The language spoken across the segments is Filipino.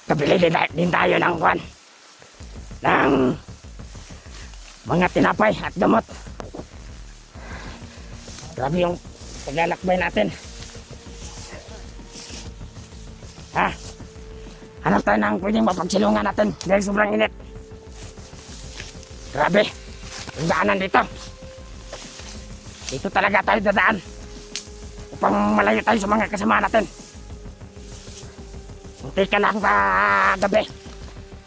Kabili din tayo ng kwan. Ng mga tinapay at gamot. Grabe yung paglalakbay natin. Hanap tayo ng pwedeng mapagsilungan natin dahil sobrang init. Grabe. Yung daanan dito. Dito talaga tayo dadaan. Upang malayo tayo sa mga kasama natin. Munti ka lang sa gabi.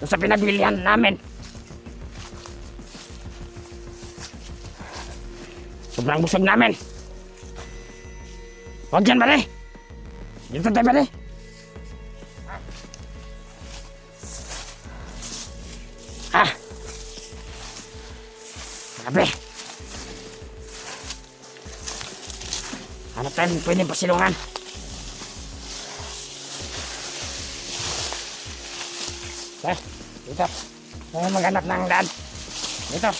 Doon sa pinagbilihan namin. Sobrang busog namin. Huwag dyan, bali. Dito tayo, bali. Grabe. Hanap tayo pwedeng pasilungan. Dito. Ngayon maghanap ng daan. Dito.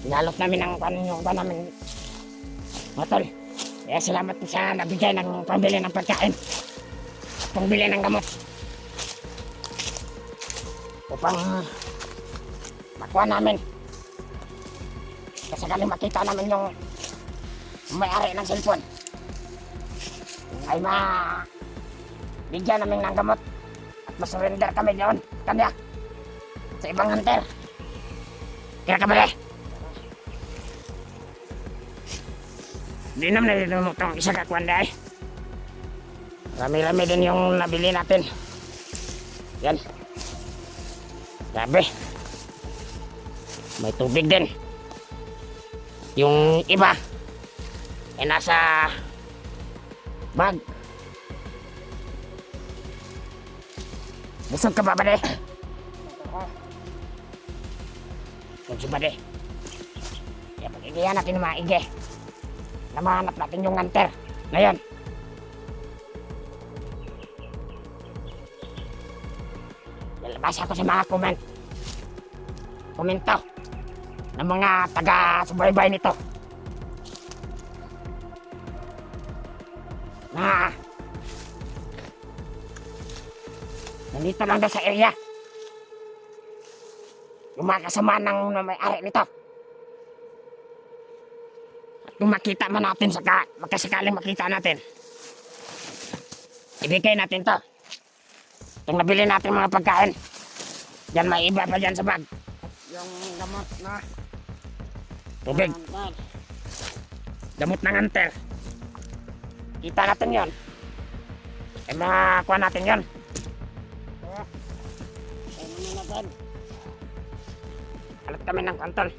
Inalok namin ang yung namin. Matol. Kaya salamat po sa nabigay ng pambili ng pagkain. Pambili ng gamot. Upang makuha namin. Kasi galing makita namin yung may-ari ng cellphone. Ay bigyan namin ng gamot at masurrender kami doon kanya sa ibang hunter. Kaya kabali. Hindi naman na itong isa kakuan dahil. Rami-rami din yung nabili natin. Yan. Grabe. May tubig din. Yung iba ay nasa bag. Busog ka ba, bade? Busog ba, bade? Kaya pag-igihan natin yung mga ige. Namahanap natin yung hunter. Ngayon. Lalabas ako sa mga komento ng mga taga-subaybay nito. Na nandito lang daw sa area yung mga kasama ng may-ari nito. At kung makita man natin magkasakaling makita natin, ibigay natin to. Itong nabili natin mga pagkain. Diyan may iba pa dyan sa bag. Yung gamot na tubig. Gamot ng hunter. Kita natin yon. Makuha natin yon. Alat kami ng kantol.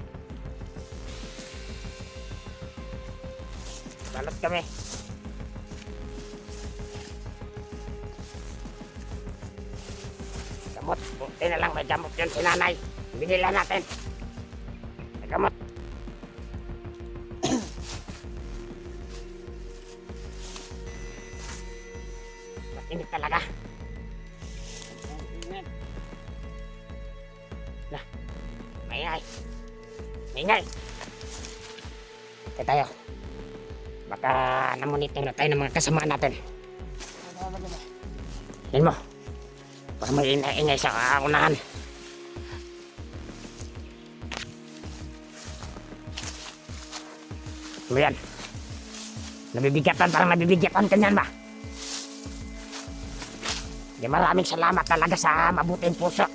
Alat kami. Gamot. Buti na lang may gamot yun si nanay. Binila natin. May gamot. Init talaga. Nah, maingay. Maingay. Kaya tayo. Baka namonitor na tayo ng mga kasama natin. Yan mo. Baka may ingay sa unahan. Ano yan? Nabibigatan, parang nabibigatan kanyan ba? Di maraming salamat talaga sa mabuting puso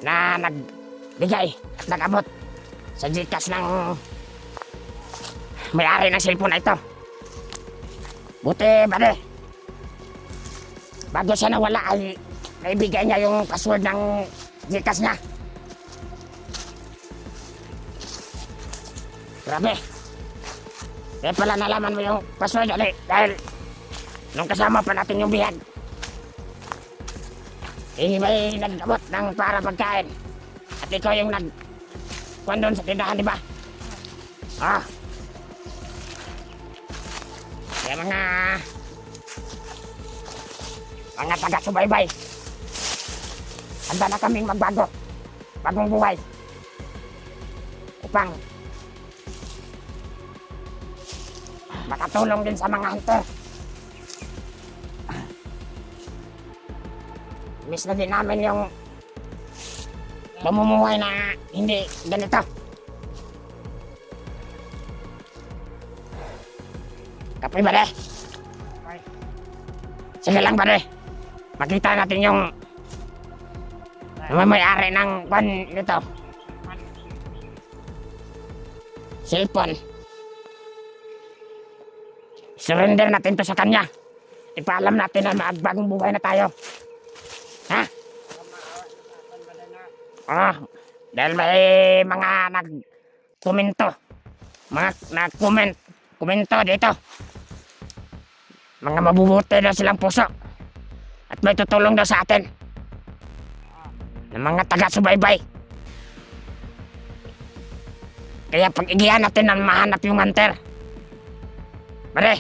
na nagbigay at nag-abot sa Gcash ng may-ari ng cellphone na ito. Buti bade, bago siya nawala ay naibigay niya yung password ng Gcash niya. Grabe. Kaya pala nalaman mo yung password dahil nung kasama pa natin yung bihag. May nag-abot ng para pagkain. At ikaw yung nag-kuhan doon sa tindahan, di ba? Kaya mga taga-subaybay, handa na kaming magbago. Bagong buhay. Upang makatulong din sa mga hunter. Miss na din namin yung mamumuhay na hindi ganito. Kapoy ba de? Okay. Sige lang ba de? Makita natin yung may-ari ng kwan nito. Cellphone. Surrender natin to sa kanya. Ipaalam natin na magbagong buhay na tayo. Ha? Dahil may mga nag-komento. Mga nag-komento dito. Mga mabubuti na silang puso. At may tutulong daw sa atin. Ng mga taga-subaybay. Kaya pag-igihan natin na mahanap yung hunter. Pare.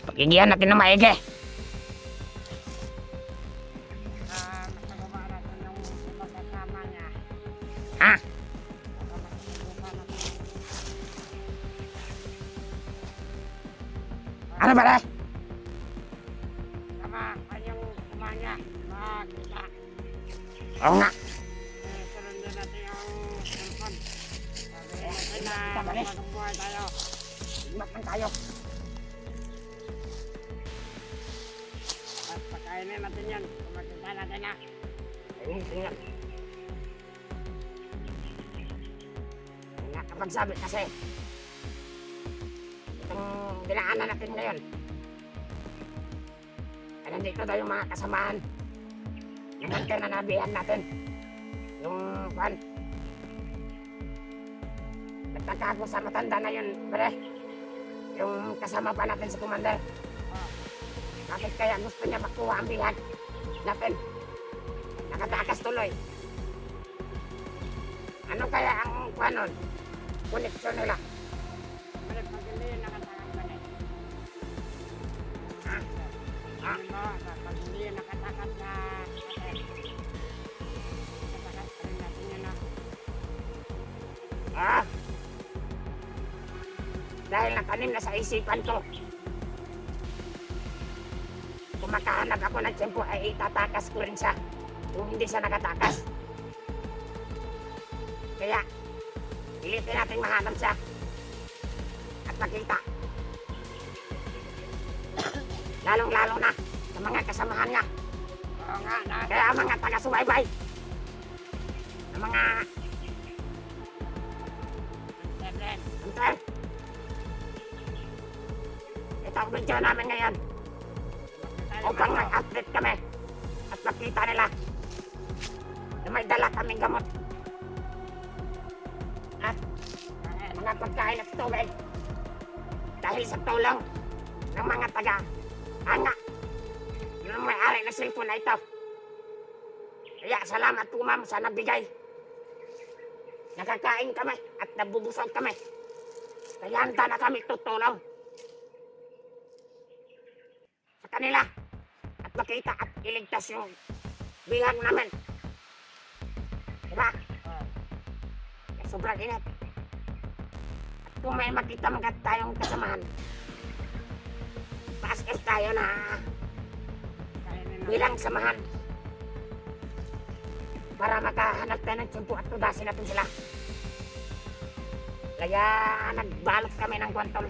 Pag-igihan natin na maigi. Masagawa natin yung pagkasama niya. Ha? Ano pare? Sama, kanyang kumanya. Makita. Oo nga. Surrender natin yung cellphone. Sabi natin na Tama rin. magandang buhay tayo. Imat lang tayo. At pakainin natin yan. Kung makita natin na. Ayun, tingnan. Kapag sabi kasi, itong dinaanan natin ngayon, ay nandito daw yung mga kasamaan. Yung hunter na nabihan natin. Yung kwan. Nagtaka ako sa matanda na yun, pare. Yung kasama pa natin si Commander. Bakit kaya gusto niya makuha ang bihan natin? Nakatakas tuloy. Ano kaya ang kwan nun? Koneksyon nila. Balik pag hindi nakatakot ka na. Ha? Ha? Ano mo, pag hindi nakatakot na natin. Nakatakot pa rin natin yun na. Ah? Dahil nakanim na sa isipan ko. Kung makahanap ako ng tiyempo ay itatakas ko rin siya. Kung hindi siya nakatakas. Kaya, pilitin natin mahanap siya. At makita. Lalong-lalo na sa mga kasamahan niya. Oo nga, na. Kaya ang mga taga-subaybay. Ang mga Siyempre, hunter. Ito ang video namin ngayon. tayo Upang mga- mag-update kami. At makita nila na may dala kaming gamot. At mga pagkain at tubig. Dahil sa tulong ng mga taga-hanga. Yun ang may-ari ng cellphone na ito. Kaya salamat po ma'am sa nabigay. Nakakain kami at nabubusog kami. Kaya handa na kami tutulong sa kanila. At makita at iligtas yung bihag namin. Diba? Kaya sobrang init. At kung may makita mga tayong kasamahan, paas tayo na kainin natin. bilang samahan para makahanap tayo ng tiyempo at tudasin natin sila. Kaya nagbalot kami ng kwantol.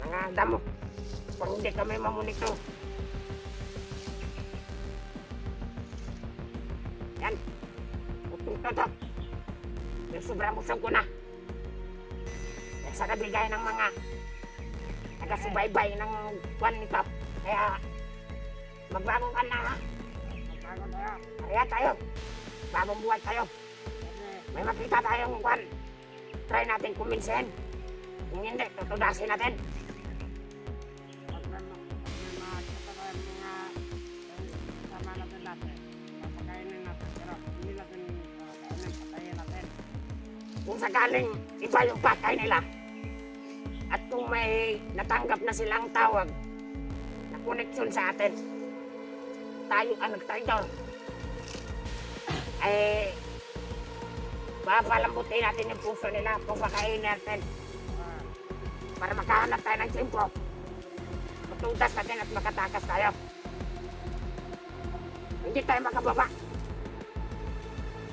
Mga damo. Kung hindi kami mamunito. Yan. Utong toto. Yung sobrang usog ko na. Yan sa nabigay ng mga taga-subaybay ng kwan nito. Kaya magbago ka na ha. Magbago tayo. Kaya tayo. Bagong buhay tayo. Kasi, May makita tayong kwan. Try natin kuminsin. Kung hindi, tutudasin natin. pag may makita tayo mga kasama natin natin, papakainin natin. Pero hindi natin kainin, patayin natin. Kung sakaling iba yung patay nila at kung may natanggap na silang tawag na koneksyon sa atin, tayo ang nagtayo ay papalambutin natin yung puso nila, pupakainin natin Ah, para makahanap tayo ng tiyempo. Matudas natin at makatakas tayo. Hindi tayo makababa.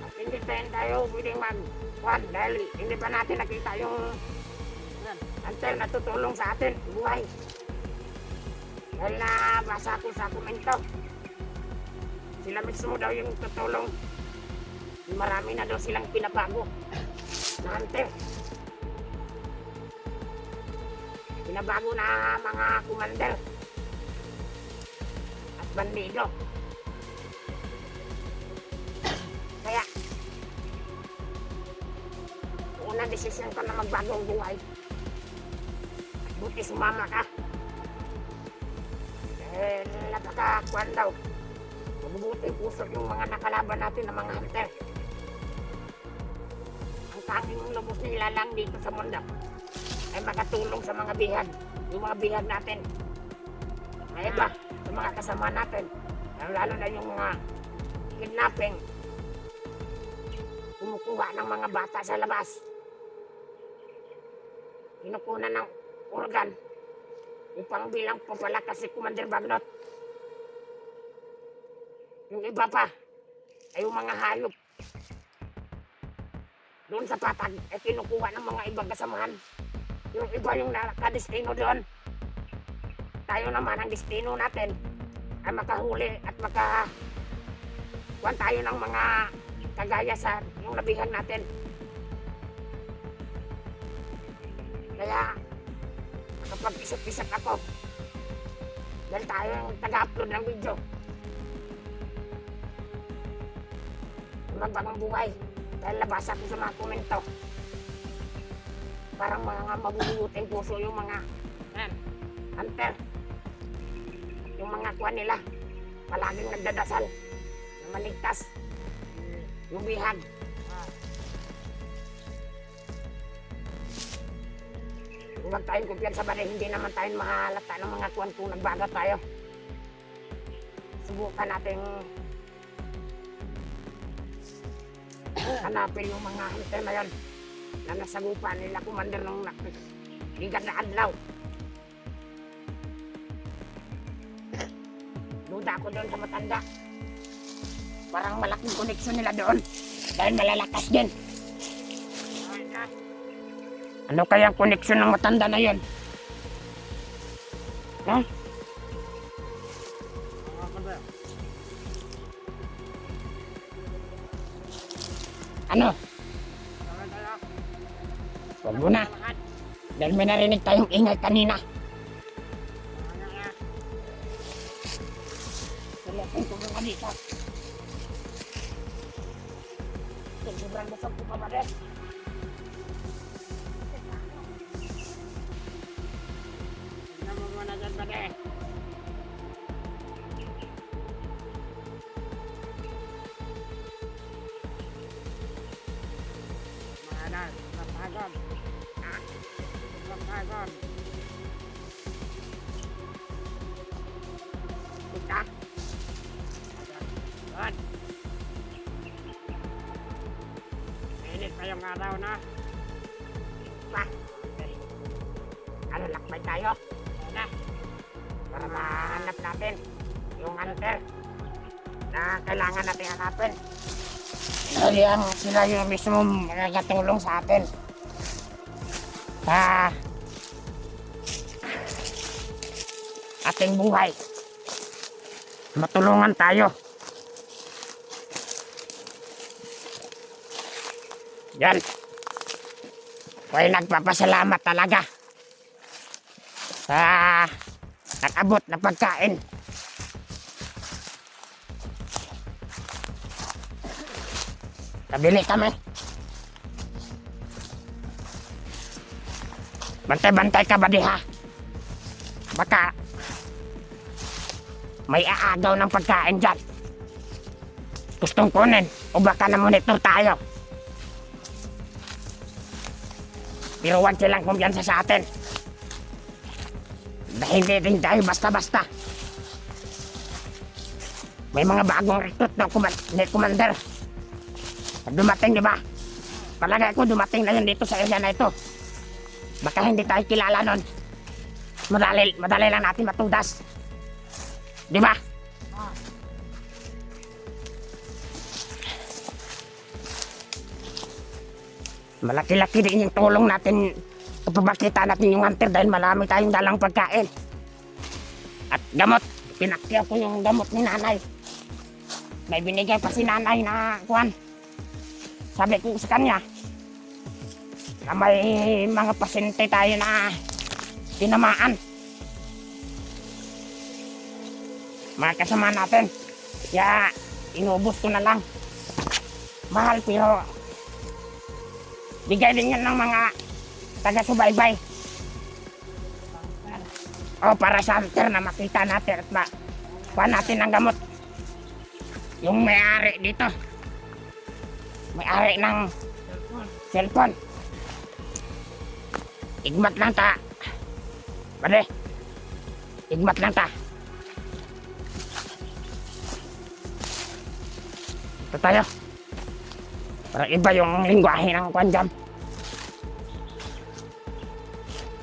At hindi tayo pwedeng mag-kuhan dahil hindi pa natin nakita yung yan. antel na tutulong sa atin, buhay. Dahil nabasa ko sa komento, sila mismo daw yung tutulong. Marami na daw silang pinabago na antel. Pinabago na mga commander at bandido. Kaya, unang desisyon ko na magbago ang buhay. At buti sumama ka. Dahil napakakuan daw. Mabubuti yung puso yung mga nakalaban natin ng mga hunter. Ang tanging lubos nila lang dito sa mundo ay makatulong sa mga bihag. Yung mga bihag natin. May iba, sa mga kasama natin. Lalo na yung mga kidnapping. Kumukuha ng mga bata sa labas. Kinukunan ng organ. Upang bilang papalakas si Commander Bagnot. Yung iba pa ay yung mga hayop. Doon sa patag ay kinukuha ng mga ibang kasamahan. Yung iba yung nakadestino doon. Tayo naman ang destino natin ay makahuli at makakuha tayo ng mga kagaya sa yung nabihan natin. Kaya nakapag-isip-isip ako dahil tayo yung taga-upload ng video. Magbagong buhay dahil nabasa ko sa mga komento. Parang mga mabubuting puso yung mga hunter. Yung mga kuwan nila palaging nagdadasal na maligtas yung bihag. Huwag tayong kumpiyansa ba hindi naman tayo mahalata ng mga kuwan kung nagbago tayo. Subukan natin hanapin yung mga hunter na yun na nasagupan nila Commander ng bigat na adlaw. Duda ako doon sa matanda. Parang malaking koneksyon nila doon dahil malalakas din. Ano kaya ang koneksyon ng matanda na yun? Ha? Mga komandar. Ano? Tawag tayo. Huwag mo na. Dahil may narinig tayong ingay kanina. Salatin ko mga dito. Sobrang busog ko pa ba rin? Tignan mo muna dyan ba din? Mga anak, napagod. Napagod. Kita. Good. Mainit pa yung araw na. Pa. Ano, lakbay tayo? Ano? Para mahanap natin yung hunter na kailangan natin hanapin. Dahil sila yung mismo makakatulong sa atin. Sa ating buhay. Matulungan tayo. Yan. Ako'y nagpapasalamat talaga sa nakabot na pagkain. Kabili kami. Bantay-bantay ka ba diha? Baka may aagaw ng pagkain dyan. Gustong kunin o baka na-monitor tayo. Pero huwag silang kumpiyansa sa atin. Dahil hindi rin tayo basta-basta. May mga bagong recruit ng Commander. Pag dumating, di ba? palagay ko dumating na yun dito sa area na ito. Baka hindi tayo kilala nun. Madali lang natin matudas. Di ba? Malaki-laki din yung tulong natin kapag makita natin yung hunter dahil marami tayong dalang pagkain. At gamot, pinakyaw ko yung gamot ni nanay. May binigay pa si nanay na kuwan. Sabi ko sa kanya, na may mga pasyente tayo na tinamaan. Mga kasama natin. Kaya inubos ko na lang. Mahal pero bigay din yan ng mga taga-subaybay. O para sa hunter na makita natin at makuha natin ng gamot. Yung may-ari dito. May-ari ng cellphone. Igmat lang ta. Bale. Igmat lang ta. Ito tayo. Parang iba yung lingwahe ng kwan dyan.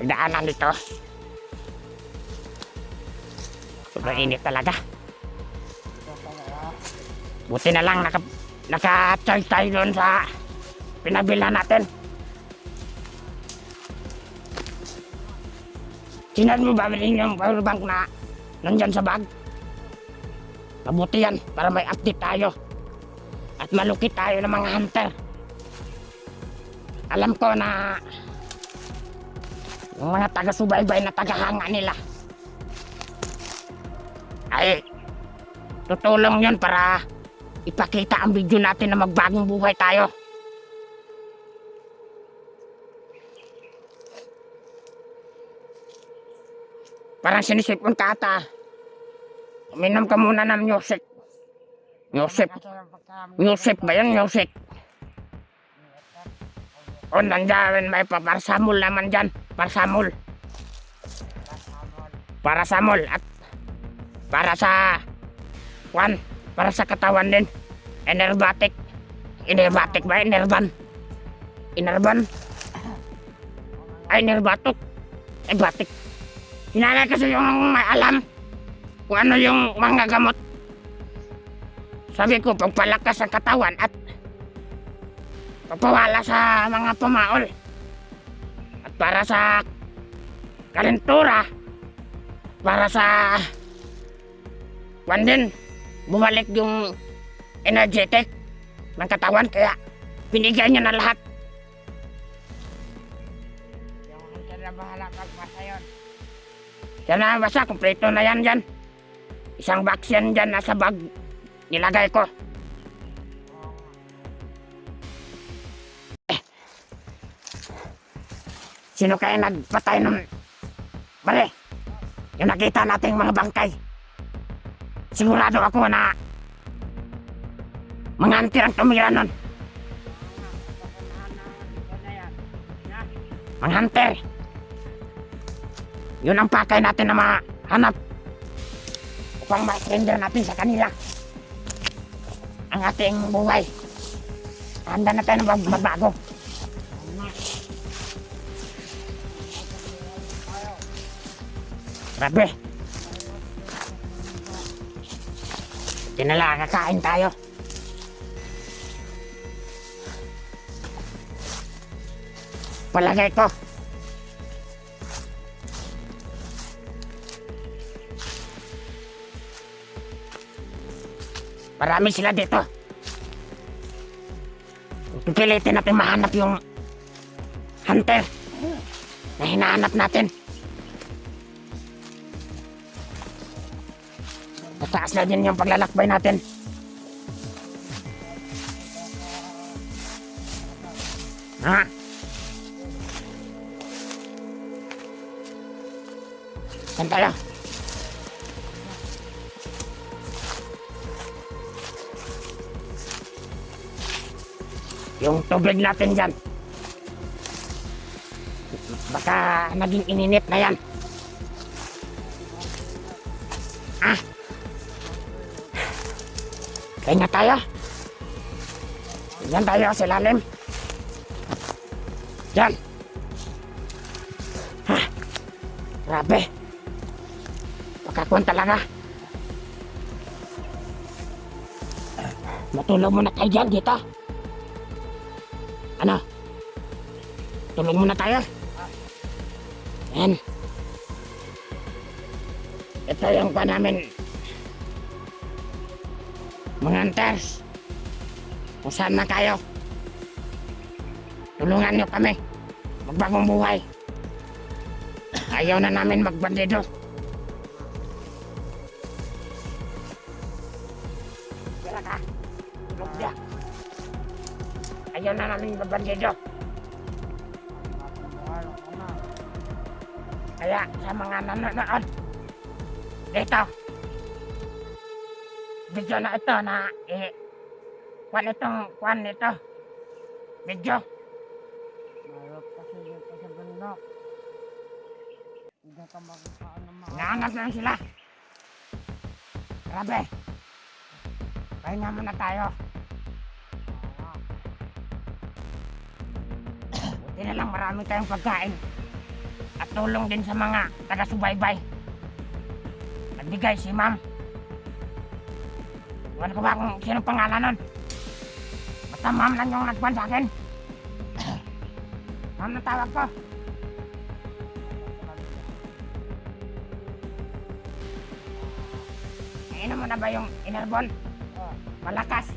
Pagdaanan dito. Sobrang init talaga. Buti na lang naka-charge tayo doon sa pinabilhan natin. Sinad mo ba bilhin yung powerbank na nandyan sa bag? Mabuti yan para may update tayo. At malukit tayo ng mga hunter. Alam ko na yung mga taga-subaybay na tagahanga nila ay tutulong yun para ipakita ang video natin na magbagong buhay tayo. Parang sinisipon ka ata. Uminom ka muna ng music. Music ba yan? Music. O nandiyan may parasamol naman dyan. Parasamol. Parasamol at para sa para sa katawan din. Enerbatic. Enerbatic ba? Enerban. Enerban. Ay, enerbatok. Enerbatic. Sinanay kasi yung may alam kung ano yung mga gamot. Sabi ko, pagpalakas ang katawan at pagpawala sa mga pumaol. At para sa kalentura, para sa kwan din, bumalik yung energetic ng katawan. Kaya binigyan niya na lahat. Yung hunter na bahala pagbasa yun. Yan na basta, kompleto na yan dyan. Isang box yan dyan, nasa bag. Nilagay ko. Sino kaya nagpatay nun? Bale, yung nakita nating mga bangkay. Sigurado ako na mga hunter ang tumira nun. Mga hunter. Yun ang pakay natin na mahanap upang ma-surrender natin sa kanila ang ating buhay. Handa na tayo ng magbago. Grabe. Tinala, kakain tayo. Palagay ko. Marami sila dito. Pipilitin natin mahanap yung hunter na hinahanap natin. Mataas na din yung paglalakbay natin. Ha? Saan tayo? Yung tubig natin dyan. Baka naging ininit na yan. Ah. Kaya tayo. Yan tayo sa ilalim. Diyan. Ha? Grabe. Pagkakuan talaga. Matulog muna tayo dyan dito. Ano? Tulog muna tayo. Yan. Ito yung pa namin. Mga hunters. Kung saan na kayo. Tulungan nyo kami. Magbagong buhay. Ayaw na namin magbandido. Kira ka. Tulog dia. Ayaw na namin magbandido. Kaya sa mga nanonood. Dito. Video na ito na kuan ito. Video. Mayroon kasi dito sa bundok. Hindi ka magkaan ng mga... Naanap lang sila. Grabe. Pahinga muna tayo. Buti na lang marami tayong pagkain. At tulong din sa mga taga-subaybay. Nagbigay si ma'am. Iwan ko ba kung sino pangalan nun? Basta ma'am lang yung nagpan sa akin. Ma'am na tawag ko. Inom mo na ba yung Enerbon? Malakas.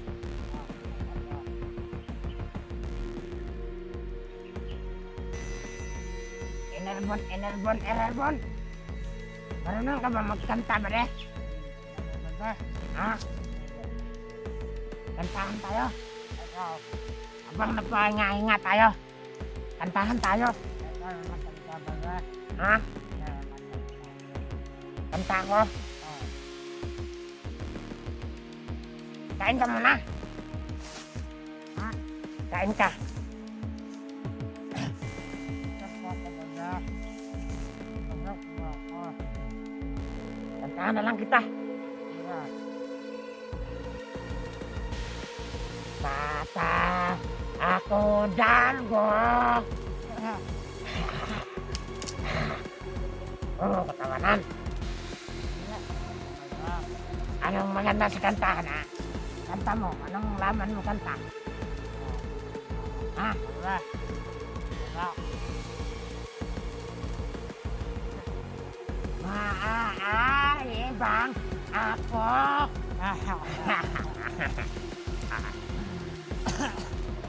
Enerbon. Marunong ka ba magkanta ba de? Ha? Kantahan tayo. Habang nagpahinga-hinga tayo. Kantahan tayo. Ha? Kanta ko. Kain ka muna. Ha? Kain ka. Kantahan na lang kita. Bata ako dalgo. Oh, katawanan. Anong maganda sa kantahan, ha? Kanta mo. Anong laman mo kanta? Ha? Maaayibang ako.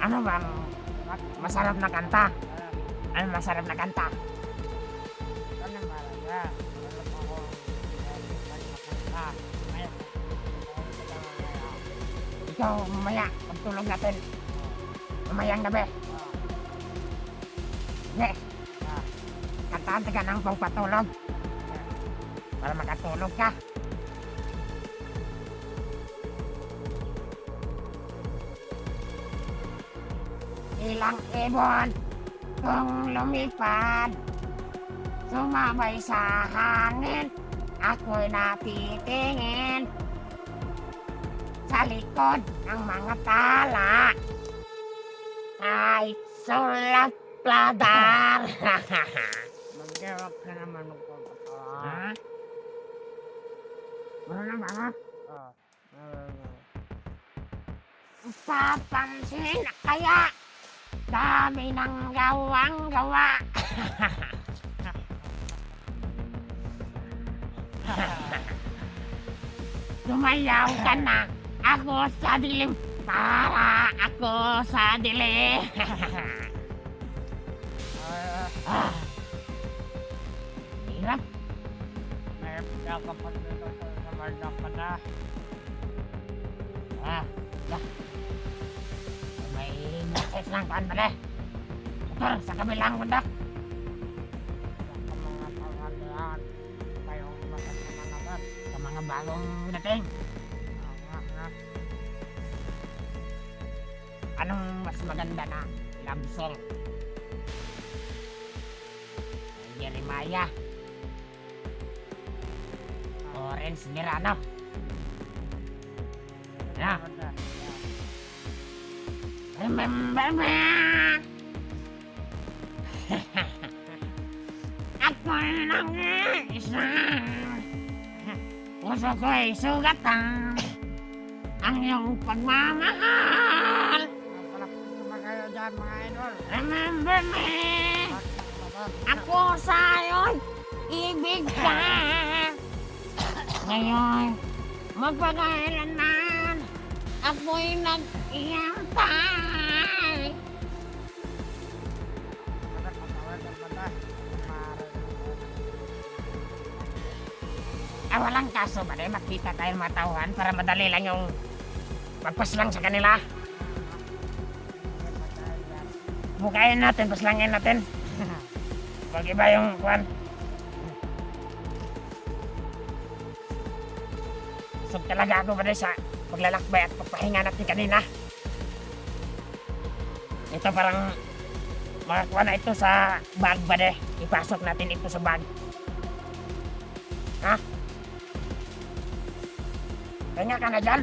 Ano bang masarap na kanta? Ano masarap na kanta? Ikaw mamaya, pagtulog natin. Mamayang gabi. Sige. Kantahan ka ng pangpatulog. Para makatulog ka. Ilang ibon kung lumipad, sumabay sa hangin, ako'y natitingin sa likod ng mga tala ay sulap-pladar. Mag-gerap ka naman ng pagkatawa. Ha? Marunong ba ako? Papansin kaya dami ng gawang gawa. Sumayaw ka na ako sa dilim para ako sa dilim. Hirap. May pagkakapat dito sa mardak ka na. May message lang kaan ba de? Motor sa kabilang bundok. Sa mga pangalan, kayong makasama Sa mga bagong dating. Anong mas maganda na love song? Jeremiah. Orange Mirano. Ya. Remember me. ako'y nag-iisa. Puso ko'y sugatan ang iyong pagmamahal. Palapit naman kayo dyan mga idol. Remember me, ako sa'yo'y ibig ka. Ngayon, magpagkailanman, ako'y nag-iantay. Walang kaso ba rin makita tayo mga tauhan para madali lang yung magpaslang sa kanila. Bukain natin, paslangin natin. Mag-iba yung kwan. So talaga ako ba rin sa paglalakbay at pagpahinga natin kanina. Ito parang mga kwan na ito sa bag ba rin. Ipasok natin ito sa bag. Ha? Kanya ka na dyan.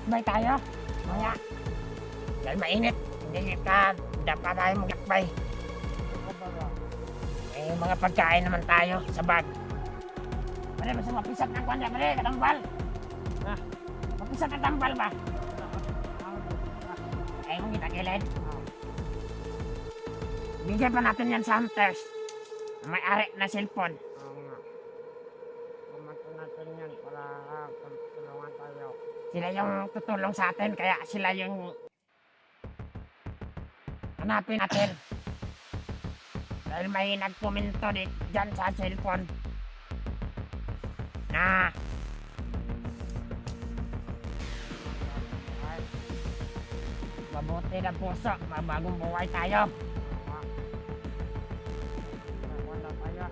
Lakbay tayo. Maya. Dahil mainit. Hindi ka dapat tayo maglakbay. May mga pagkain naman tayo sa bag. Pare, basta mapisat ng kanya. Pare, katambal. Ha? Mapisat ng tambal ba? Ay, mong kita kilid. Bigyan pa natin yan sa hunters. May ari na cellphone. Natin yan para tulungan tayo. Sila yung tutulong sa atin, kaya sila yung hanapin natin. Dahil may nagkomento dyan sa cellphone na mabuti na puso, mabagong buhay tayo. Wala tayo.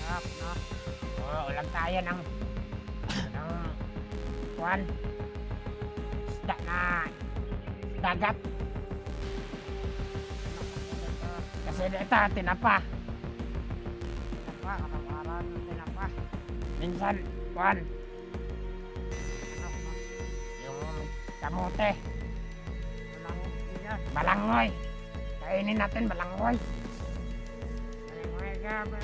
No? Oo, ulang tayo ng kwan, isda na dagat. Kasi dito, tinapa. Araw-araw ng tinapa. Minsan, kwan, yung kamote, Walang bigas. balangoy. Kainin natin balangoy. Walang gabi.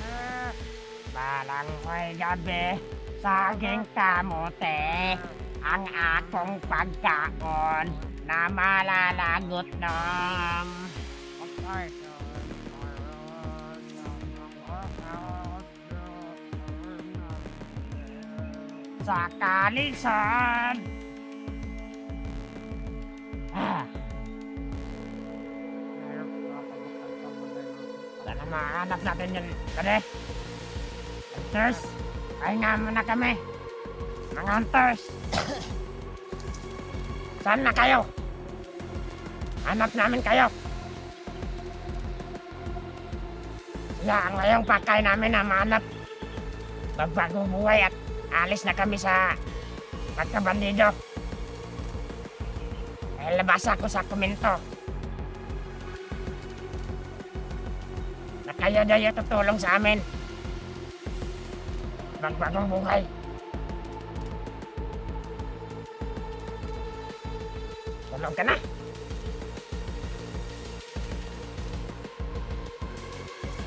Balangoy gabi, saging kamote, ang akong pagkaon na malalagot ng Pagkay. sa kalisan. Sana mahanap natin yun, kade. Hunters, pahinga muna kami. Mga hunters. Saan na kayo? Hanap namin kayo. Ang ngayong pakay namin na mahanap. Magbagong buhay at alis na kami sa pagkabandido. Dahil nabasa ko sa komento na kayo daw yung tutulong sa amin. Magbagong buhay. Tulong ka na.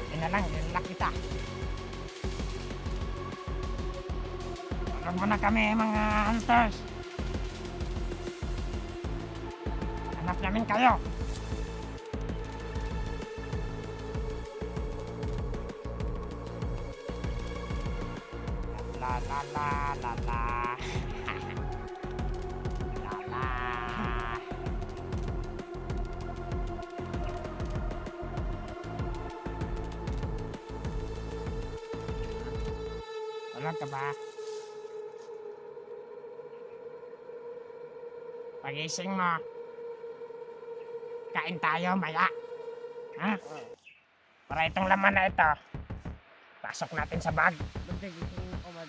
Hindi na lang, yun lang kita. Tulong mo na kami mga hunters. Hanap namin kayo. La la la la la. La la. Wala ka ba? Pagising mo, kain tayo maya. Ha? Para itong laman na ito, pasok natin sa bag. Buti gusto mo ko ba?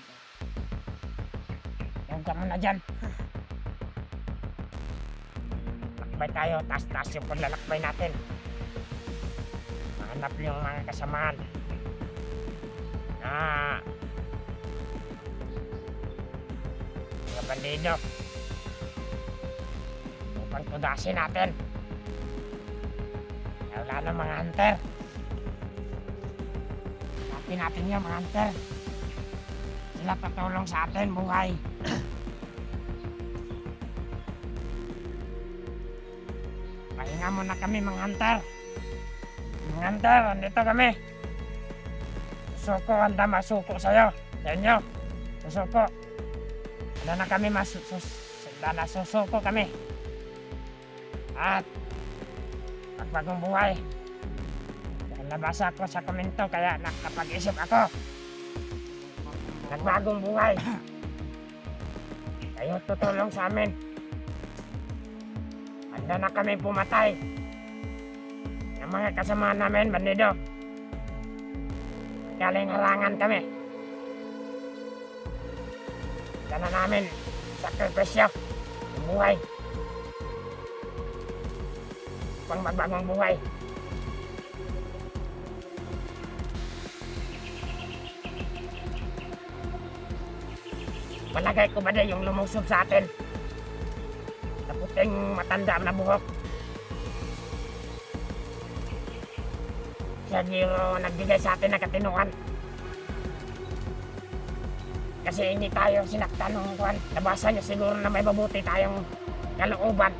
Huwag ka muna dyan. Lakbay tayo, taas-taas yung paglalakbay natin. Mahanap yung mga kasamahan na mga bandido. Upang tudasin natin. Wala na mga hunter. Hanapin natin yung mga hunter. Sila tutulong sa atin, buhay. Pahinga muna kami, mga hunter. Mga hunter, andito kami. Susuko, handa masuko sa'yo. Sa inyo. Susuko. Handa na kami susuko kami. At magbagong buhay. Dahil nabasa ko sa komento kaya nakapag-isip ako. Nagbagong buhay. Kayo tutulong sa amin. Handa na kami pumatay. Ang mga kasama namin, bandido. Galing harangan kami. Handa na namin sakripisyo ng buhay. Pang magbagong buhay. Palagay ko ba na yung lumusob sa atin? Naputing matanda na buhok. Siya yung nagbigay sa atin ng katinuan. Kasi hindi tayo sinaktan ng kuwan. Nabasa niyo siguro na may mabuti tayong kalooban.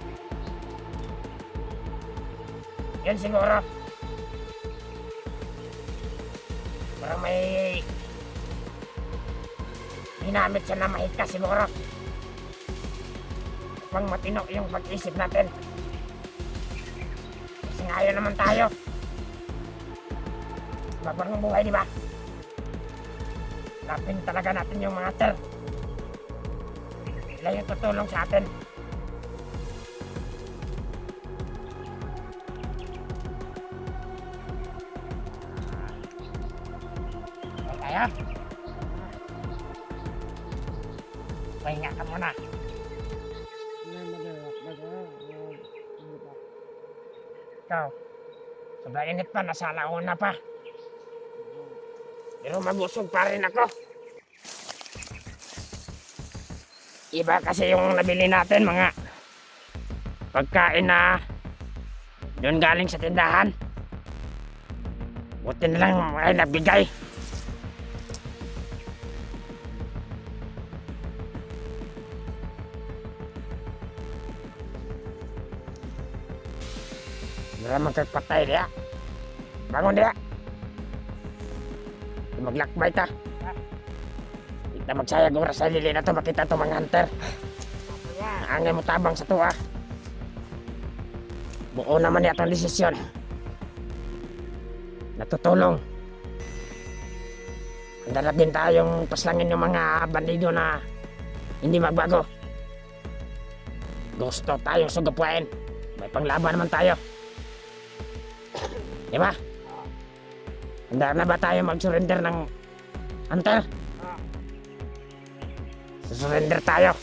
Yun siguro. Parang may ginamit siya na mahika siguro. Pang matino yung pag-isip natin. Kasi ngayon naman tayo. Magbagong buhay, di ba? Lapin talaga natin yung mga hunter. Sila yung tutulong sa atin. Okay tayo? Pahinga ka muna. Ikaw, sobrang init pa, nasa alauna pa. Pero mabusog pa rin ako. Iba kasi yung nabili natin, mga pagkain na doon galing sa tindahan. Buti na lang ay nabigay. Wala magkagpatay diya. Bangon diya. Maglakbay ta. Kita magsayag oras sa lili na to. Makita to mga hunter. Angay mo tabang sa to ah. Buo naman niya itong desisyon. Natutulong. Handa na din tayong paslangin yung mga bandido na hindi magbago. Gusto tayong sugapuin. May panglaban naman tayo. Diba? Handa na ba tayo mag-surrender ng hunter? Surrender tayo.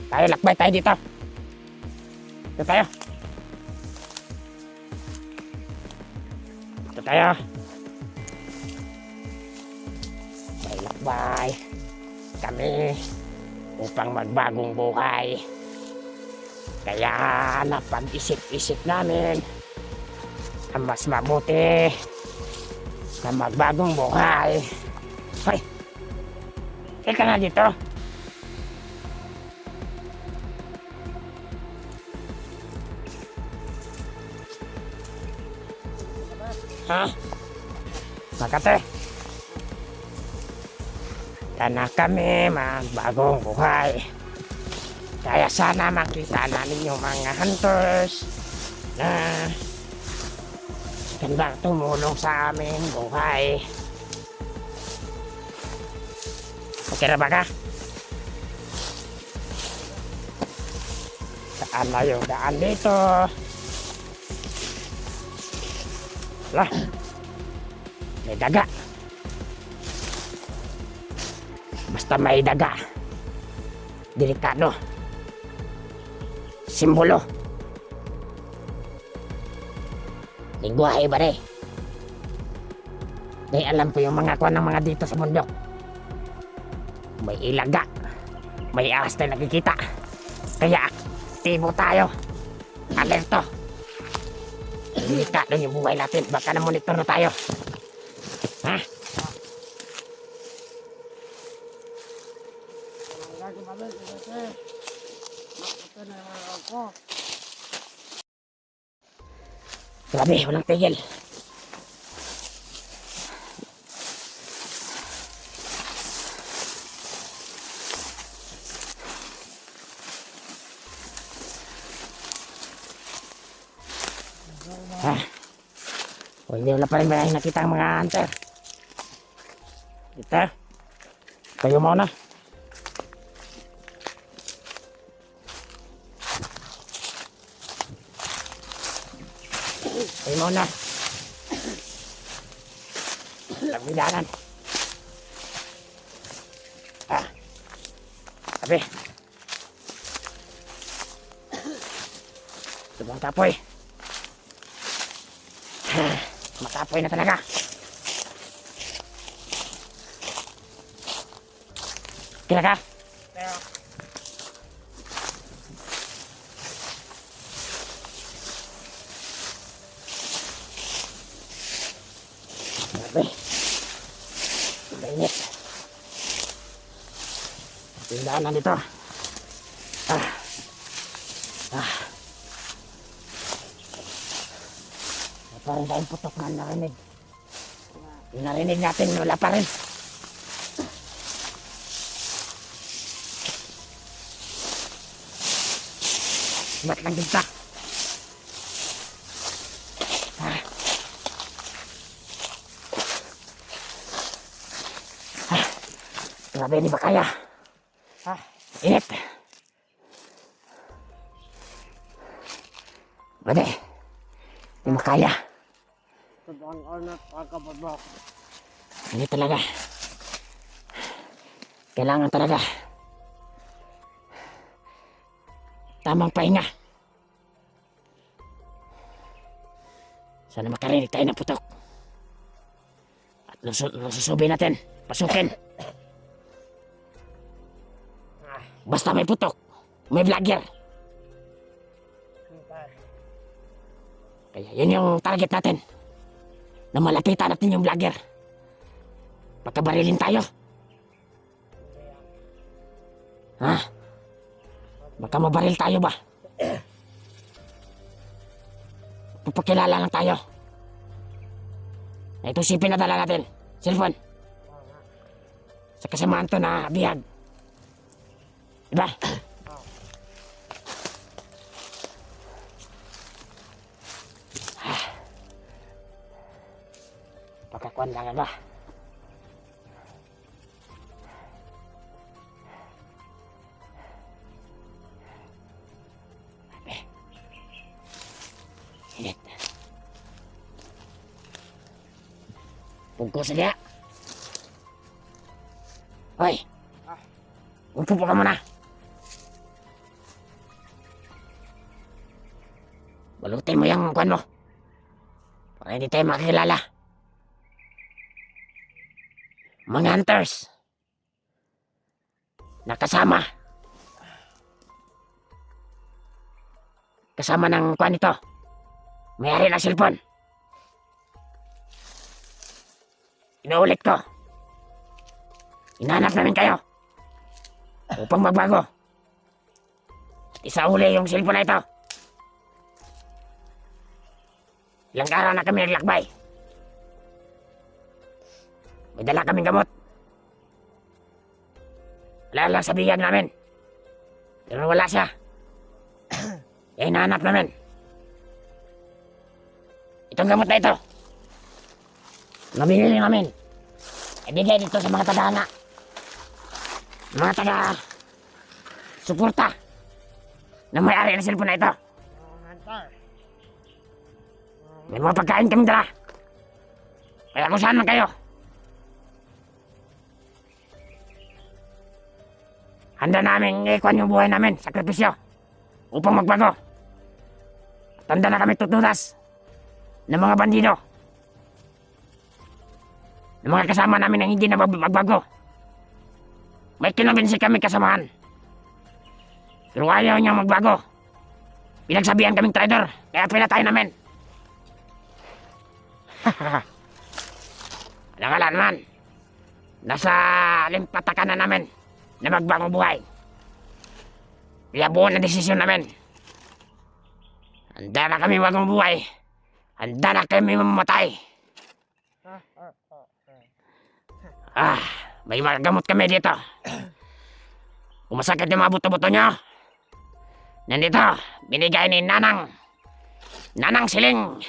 Tayo, lakbay tayo dito. Dito tayo. Dito tayo. Tayo lakbay. Kami upang magbagong buhay. Kaya napag-isip-isip namin ang mas mabuti na magbagong buhay. Hoy! Teka nga dito. Ha? Makate. Sana kami magbagong buhay. Kaya sana makita namin yung mga hunters na gandang tumulong sa aming buhay. Okay na ba ka? Saan na yung daan dito? Lah, may daga. Basta may daga. Delikado. Simbolo. Lingwahe ba rin? Dahil alam ko yung mga kuwan ng mga dito sa bundok. May ilaga. May ahas tayo nakikita. Kaya aktibo tayo. Alerto. Delikado yung buhay natin. Baka na monitor na tayo. Ha? Grabe, walang tigil. Ah. O, hindi wala pa rin ba nakita ang mga hunter? Dito. Kayo muna. Kayo muna. Lagmidanan. Ah. Sabi. Subang tapoy. Matapoy na talaga. Kila ka? Pero, Grabe. Mainit. Tindahan dito. Ah. Ah. Parang tayong putok na narinig. Yung narinig natin, wala pa rin. Ba't lang din pa? Ah. Ah. Grabe, di ba kaya? Ah. Init. Bade. Di makaya. sobrang unat pagkababok. Hindi talaga. Kailangan talaga. Tamang pahinga. Sana makarinig tayo ng putok. At lususubin natin. Pasukin. Basta may putok. May vlogger. Kaya yun yung target natin. Na malapitan natin yung vlogger. Pagkabarilin tayo. Ha? Baka mabaril tayo ba? Pupakilala lang tayo. Ito sipin na dala natin. Cellphone. Sa kasamaan to na bihag. Diba? Pagkakuan lang ba? Init. Pugko sa diya. Hoy. Upo ka muna. Balutin mo yung kuan mo. Para hindi tayo makikilala. Mga hunters. Nakasama. Kasama ng kuan ito. May-ari ng cellphone. Inuulit ko. Hinahanap namin kayo. Upang magbago. Isauli yung cellphone na ito. Ilang araw na kami naglakbay. May dala kaming gamot. Wala lang sa bihag namin. Pero wala siya. Kaya hinahanap namin. Itong gamot na ito. Nabili namin. Ibigay dito sa mga tadhana. Mga taga-suporta na may-ari ng cellphone na ito. May mga pagkain kaming dala. Kaya kung saan man kayo. Handa namin ikuan yung buhay namin, sakripisyo, upang magbago. Tanda na kami tutudas ng mga bandido. Ng mga kasama namin ang hindi na magbago. May kinabinsi kami kasamahan. Pero ayaw niyang magbago. Pinagsabihan kaming traidor, kaya pinatay namin. Nakala naman, nasa limpatakan na namin na magbagong buhay. Kaya buo na desisyon namin. Handa na kami bagong buhay. Handa na kami mamatay. May magagamot kami dito. Kung masakit yung mga buto-buto nyo, nandito, binigay ni Nanang. Nanang Siling.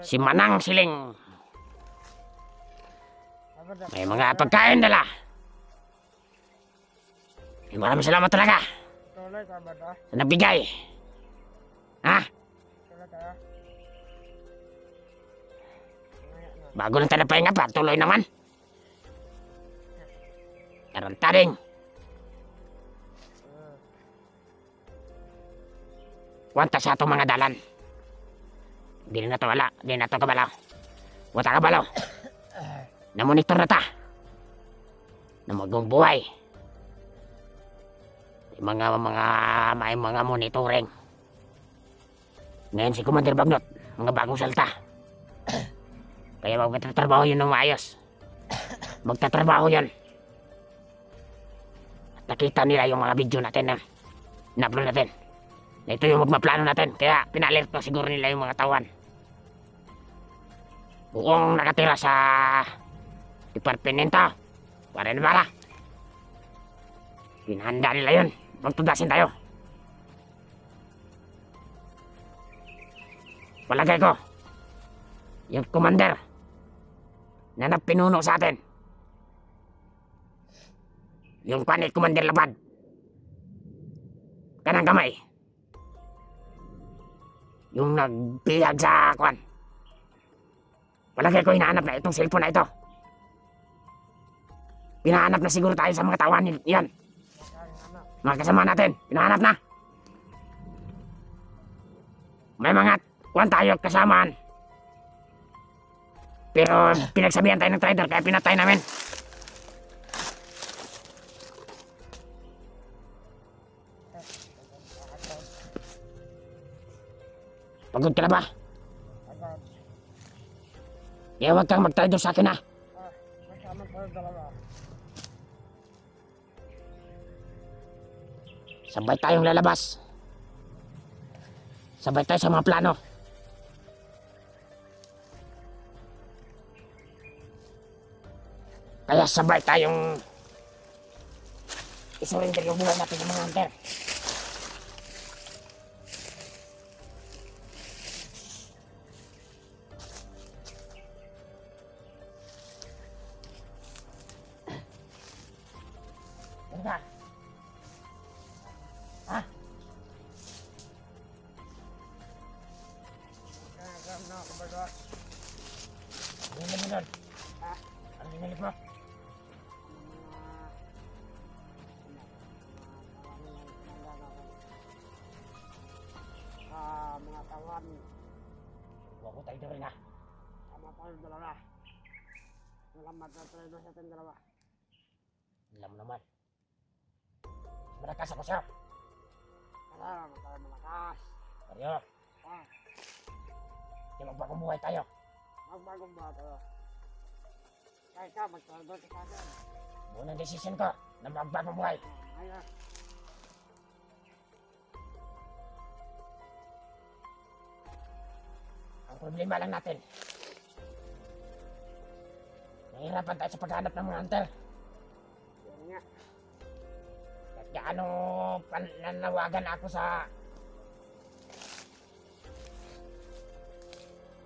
Si Manang Siling. May mga pagkain dala. Maraming salamat talaga Tuloy ka ba to? sa nabigay. Ha? Tuloy tayo? Bago lang tayo napahinga pa, tuloy naman. Karantaring. Wanta sa itong mga dalan. Hindi na ito wala. Hindi na ito kabalaw. Wata kabalaw. Namonitor na ta. Na magong buhay. May mga monitoring. Ngayon si Commander Bagnot, mga bagong salta. Kaya magtatrabaho yun ng maayos. Magtatrabaho yun. At nakita nila yung mga video natin na na-upload natin. Na ito yung magmaplano natin. Kaya pinalerto siguro nila yung mga tawan. Buong nakatira sa departamento. Para na bala. Pinahanda nila yun. Magtudasin tayo. Palagay ko, yung commander na napinuno sa atin, yung panit Commander Lapad, kanang kamay, yung nagpiyag sa kwan, palagay ko hinahanap na itong cellphone na ito. Pinahanap na siguro tayo sa mga tawan yan. Mga kasama natin, pinahanap na. May mga kwan tayo kasamaan. Pero pinagsabihan tayo ng trader kaya pinatay namin. Pagod ka na ba? Agad. Kaya huwag kang mag-trader sa akin ha. Kasama tayo dalawa. Sabay tayong lalabas. Sabay tayo sa mga plano. Kaya sabay tayong isurrender yung buhay natin ng mga hunter. Ganda. Ha? Agad na ako ba to? Ano mo doon? Ha? Ano dinalit mo? Mga tawan. Huwag ko tayo rin ha. Sama tayo dalawa. Salamat na tayo sa ating dalawa. Alam mo naman. Malakas ako siya. Salamat tayo malakas. Mario, Ah, kaya magbagong buhay tayo. magbagong ba tayo? Kahit ka, magsaldo ka sa akin. Unang desisyon ko na magbagong buhay. Ayos. Ang problema lang natin, nahihirapan tayo sa paghanap ng mga hunter. Yan nga. At gaano pananawagan ako sa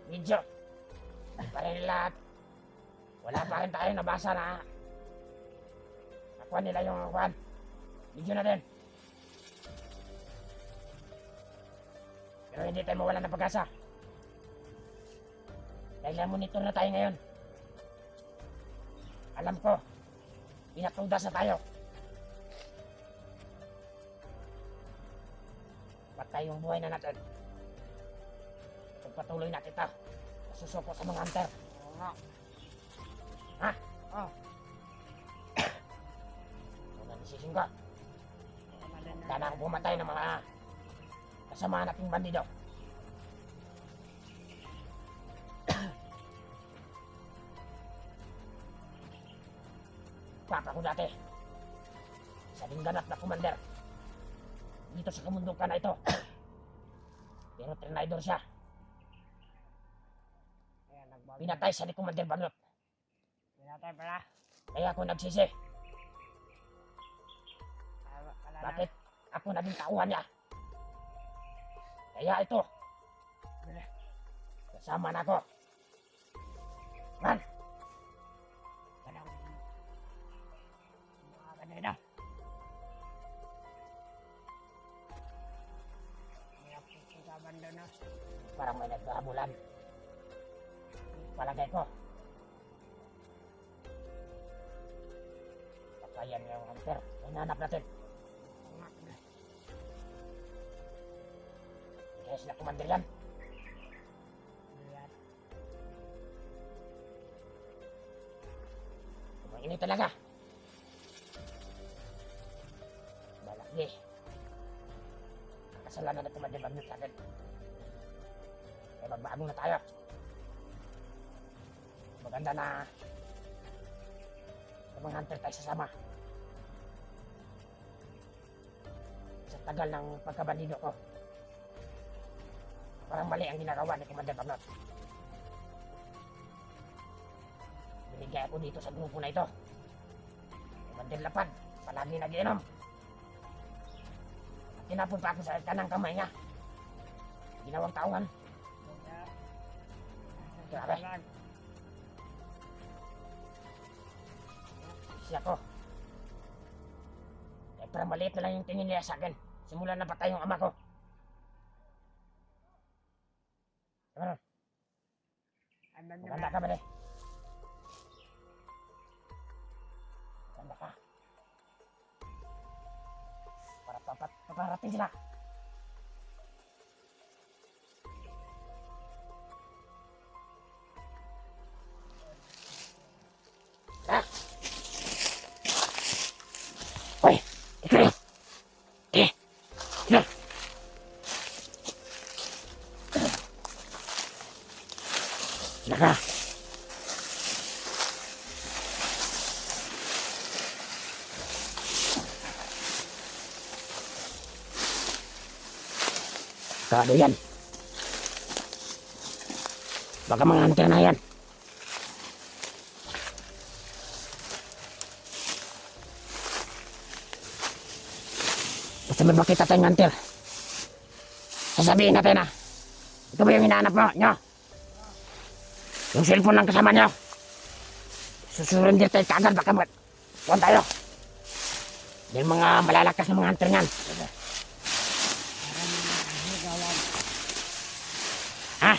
video. Pa rin lahat. Wala pa rin tayo nabasa na nakuha nila yung kwan. Video na din. Pero hindi tayo mawala ng pag-asa. Dahil na-monitor na tayo ngayon. Alam ko, pinatudas na tayo. Patay yung buhay na natin. Pagpatuloy natin ito, masusuko sa mga hunter. Oo nga. Ha? Oh, Unang desisyon ko, mali na. handa na ako pumatay ng mga kasama nating bandido. Papa ko dati, sa ganap na commander. dito sa kamundukan na ito. Pero trinidor siya. Kaya nagbago. Pinatay siya ni Commander Banot. Pinatay pala. Kaya ako nagsisi. Wala na. Bakit ako naging tauhan niya? Kaya ito. Kasama na ako. Man! Walang mga kanina. May akikaban doon na. Parang may naghahabulan. Palagay ko. Baka yan yung hunter. Hinanap natin. Kaya sila Commander yan. Ayan. Mainit talaga. Balaki. Kasalanan na Commander Banot sa akin. Kaya magbago na tayo. Maganda na sa mga hunter tayo sasama. Sa tagal ng pagkabandido ko, parang mali ang ginagawa ni Commander Banot. Binigay ako dito sa grupo na ito. Commander Lapad, palagi nagiinom. At tinapon pa ako sa kanang kamay niya. Ginawang taungan. Grabe. Siya ko. Eh, parang maliit na lang yung tingin niya sa akin. Simula na patay yung ama ko. Ano? Ano nyo Maganda ba? ka ba, Maganda ka. Para paparating sila. Ha? Hoy! Ito yun! Naka! Kado yan. Baka mga hunter na yan. Basta may makita tayong hunter. Sasabihin natin na. Ito ba yung hinahanap nyo? Yung cellphone lang kasama nyo. Susurundir tayo kagad, baka mag-puan tayo. Yung mga malalakas na mga hunter nyan. Ha?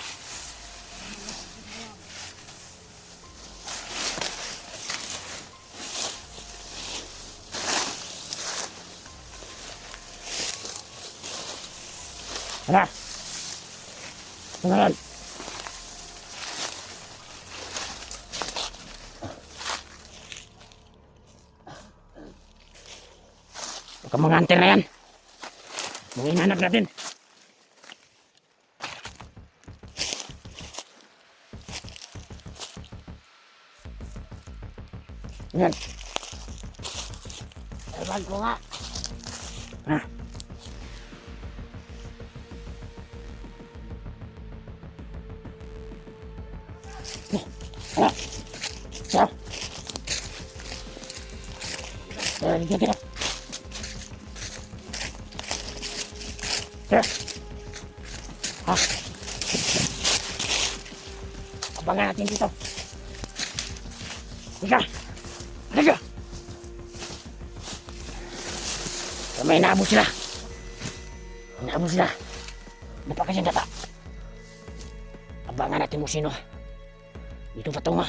Hala. Tingnan. Baka mga hunter na yan. Mga hinahanap natin. Yan. Ewan ko nga. Ha? Ha? Siya? Dito, dito. Siya? Ha? Abangan natin dito. Ika! Halika! May inaabot sila. Inaabot sila. Napakasyang data. Abangan natin mo sino. Dito patungo.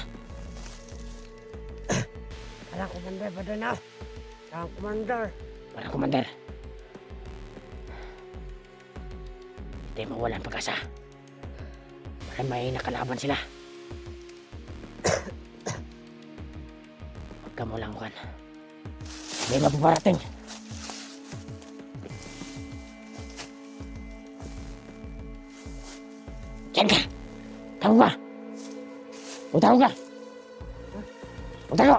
Walang commander pa doon na. Walang commander. Walang Commander. Hindi mawalan pag-asa. Baka may nakalaban sila. Huwag ka mo lang mukan. May mapaparating. Diyan ka! Tago ka! Tago ka! Tago!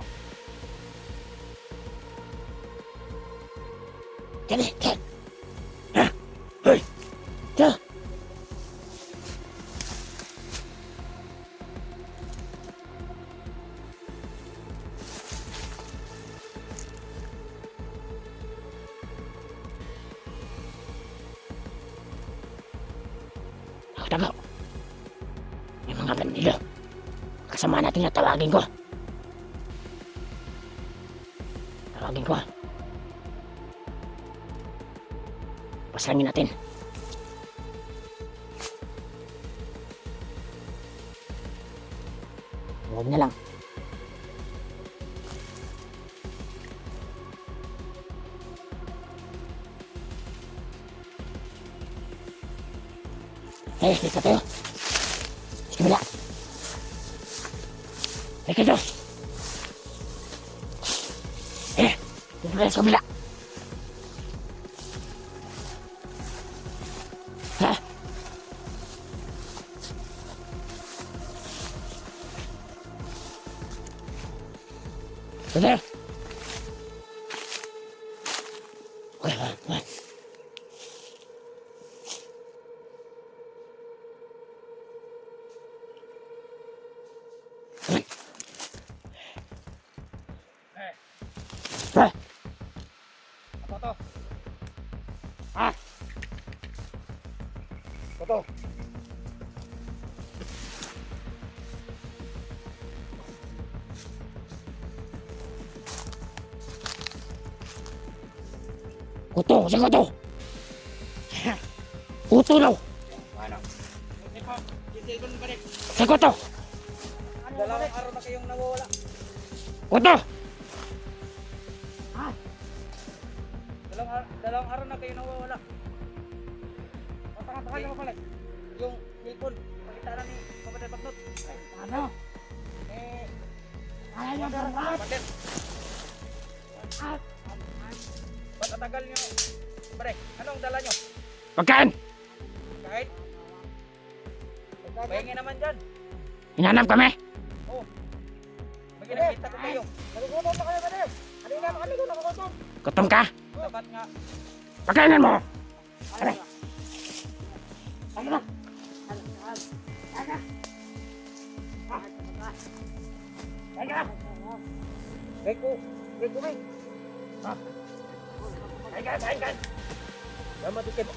Diyan eh! Diyan! Tago. May mga bandido. Kasama natin na tawagin ko. Tawagin ko. Pasangin natin. Huwag na lang. Dito tayo. Sa kabila. Dito. Dito tayo sa kabila. Dito. Ako to. Ah! Ako to. Kuto, si Kuto. Kuto daw. Ano? Hindi po. Hindi ko balik. Si Kuto. Dalawang araw na kayong nawawala. Kuto. Dalawang araw na kayong nawawala. Patanga-tanga niyo balik. Yung cellphone, pakita na ni Kapatid Baknot. Ano? Ayaw niyo ba? Bakit? Ba't ang tagal niyo? Balik, anong dala niyo? Pagkain. Kahit? Pahingi naman dyan. Hinanap kami. Bagi nakita ko kayo. Nagugutom na kayo ba rin? Kanina kami ko nagugutom. Gutom ka? Dapat nga. Pagkainin mo. Ano? Ano ba? Beko. Beko, Bek. Kain. Lama dikit.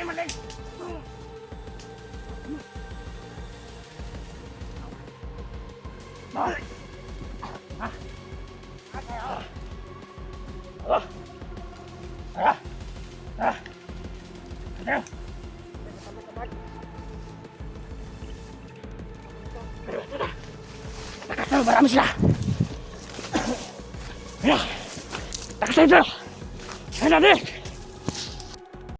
Maling. Marami sila. Takas tayo. Ayun natin.